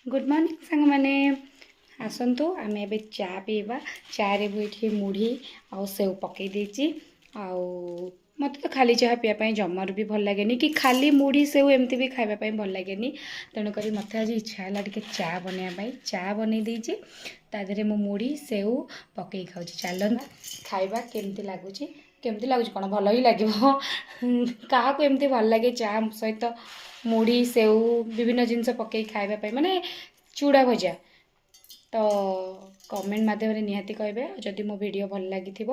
good morning सांग मैंने आसतु आम ए चा पीवा चारे भी मुढ़ी आउ सेव पकई देची मत तो खाली चाह पीवाई जमार भी भल लगे कि खाली मुढ़ी सेव एमती भी खावाई भल लगे तेणुक मत आज इच्छा है टे चा बनवाई चा बन देची तादेह मु मुढ़ी सेव पकई खाऊँ चल खाଇବା केमती लगुच केमती लगुच कौन भल ही लगे क्या एमती भल लगे चा सहित मुढ़ी सेव विभिन्न जिनस पकई खावाई माने चूड़ा भजा तो कमेंट माध्यम निहाती कहे जदि मो वीडियो भल लगी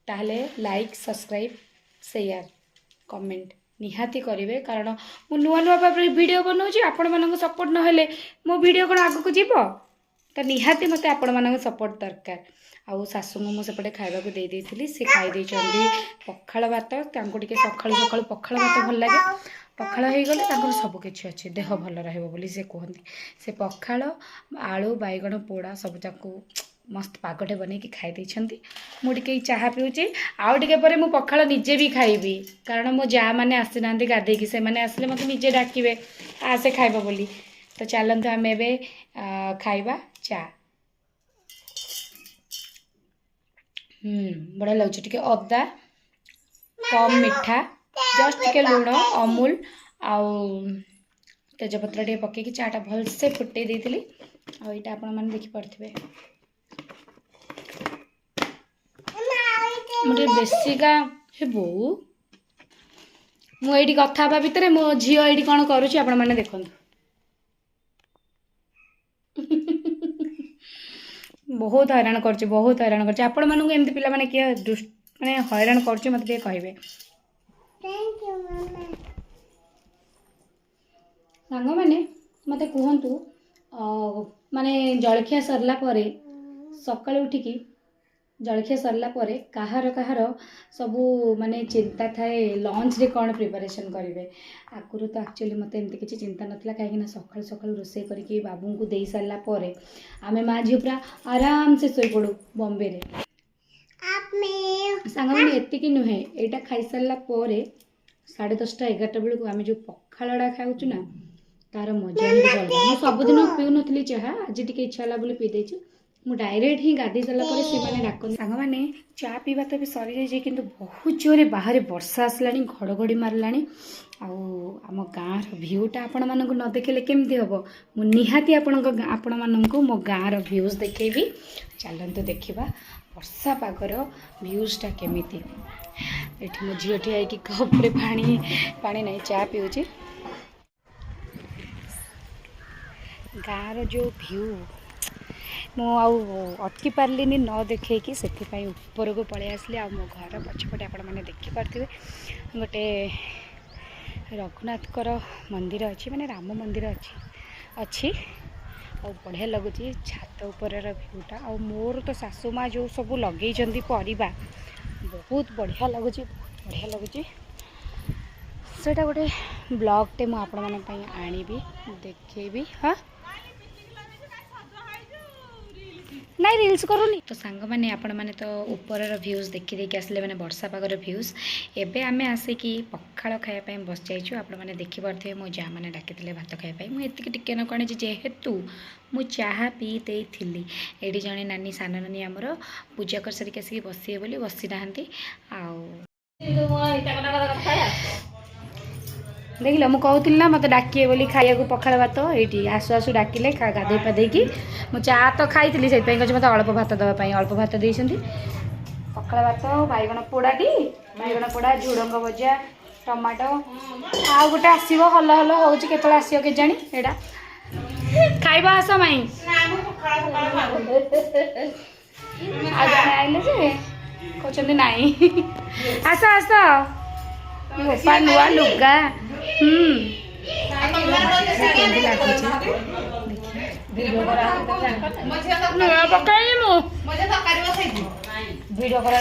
ताहले लाइक सब्सक्राइब शेयर कमेंट निहाती करेंगे कारण मु नुआ नुआ वीडियो बनाऊँगी आपण मान सपोर्ट ना मो वीडियो कौन आगक जीव तो निहाती मत आपण मान सपोर्ट दरकार आउ शाशु को मुझे खावा को दे देती सी खाई पखाड़ भात टे सका सका पखाड़ भात भल लगे पखाड़ हो गले सबकि अच्छे देह भल रही से कहते से पखाड़ आलू बैगण पोड़ा सब जाक मस्त पागटे बन खाई मुझे चाह पीऊँगी आउ टे पर मु पखाड़ निजे भी खाइबी कारण मो जा मैंने आसी ना गाधे से मैंने आसिले मत निजे डाकिबे आसे खाइबा बोली तो चलते आम ए खाइबा चा बढ़िया लगे टे अदा कम मीठा जस्ट टे लुण अमूल आउ तेजपत्र टे पकईकि चाटा भलसे फुटे देती आईटा आपण मैंने देखिपे मुझे बेसिका हे बो मुझे कथा भितर मो झी ये कौन करुँच आपण मैंने देखो बहुत हैरान कर बहुत हैरान कर आपण मानक एमती पिला माने किए माने हैरान कर मत कहे सांग मैंने मत कहतु माने जलखिया सरला परे सकाळु उठिकी जलखिया सरला परे कहार कहार सबू माने चिंता थाए लंच रे कौन प्रिपरेशन करेंगे आगुरी तो एक्चुअली मत एमती किसी चिंता नाला कहीं सकाल सकाल रोसे करके बाबू को दे सारा पर आम माँ झील पूरा आराम से शोई पड़ू बॉम्बे रे सांग मैंने एतिकी नुहे यहाँ खाई सारा पर 10:30 11टा बेलू आम जो पखाड़ा खाऊँ ना तार मजा ही अलग मुझे सबुदिन पीऊ नी चाह आज टे इच्छा है बोली पी देचु मु डायरेक्ट ही गाधे सारा से डाक सांग मैंने चा पीवा तो भी सरी जाए कि बहुत जोरे बाहर वर्षा आसला घड़घड़ी मारला आम गाँव भ्यूटा आपण मानक न देखले केमती हम मु निहाती आपण मानक मो गाँव भ्यूज देखेबी चलते देखा वर्षा पागर भ्यूजटा केमिति एठी मो झीटी आई कि कप्रे पानी पानी नहीं चा पीऊँगी गाँव जो भ्यू अटकी पार्लिनी न देखे कि से ऊपर को पलि आसली आ मो घर पछपटे आपण मैंने देखिपे गोटे रघुनाथकर मंदिर अच्छी माने राम मंदिर अच्छी और बढ़िया लगुच छात उपर भ्यूटा आ मोर तो सासू माँ जो सब लगे परिबा बहुत बढ़िया लगुच बढ़िया लगुच सेटा गोटे ब्लॉगटे मु आपण माने आनिबी देखेबी हाँ नहीं रील्स करूनी तो सांग मैंने आपण मैंने तो ऊपर भ्यूज देखी देखी आसले मैंने वर्षा पागर भ्यूज एबे आमे आसिकी पखाड़ खायापाई बस जाइछु आपण मैंने देखी पारथे मो जा मैंने डाकिथिले भात खायापाई मु एतिकी टिके न कणे जेहेतु मु चाहा पी देइथिली एडी जणे नानी सान नानी हमर पूजा कर सरी आसिकी बसिए बोली बसी नाहंती देख लो मुझे ना मत डाकिए बोली खाया पखाड़ भात ये आसु आसु डाकिले गाधे पाधे की मु चा तो खाई से मत अल्प भात देवाई अल्प भात देती पखाड़ भात बैगण पोड़ाटी बैगण पोड़ा झुड़ंग भजा टमाटो आ गोटे आसो हल हल होते आसो के जानी एटा खाइबा आस माई आइले जे कहते नाई आस आस बापा नुआ लुगा वीडियो करा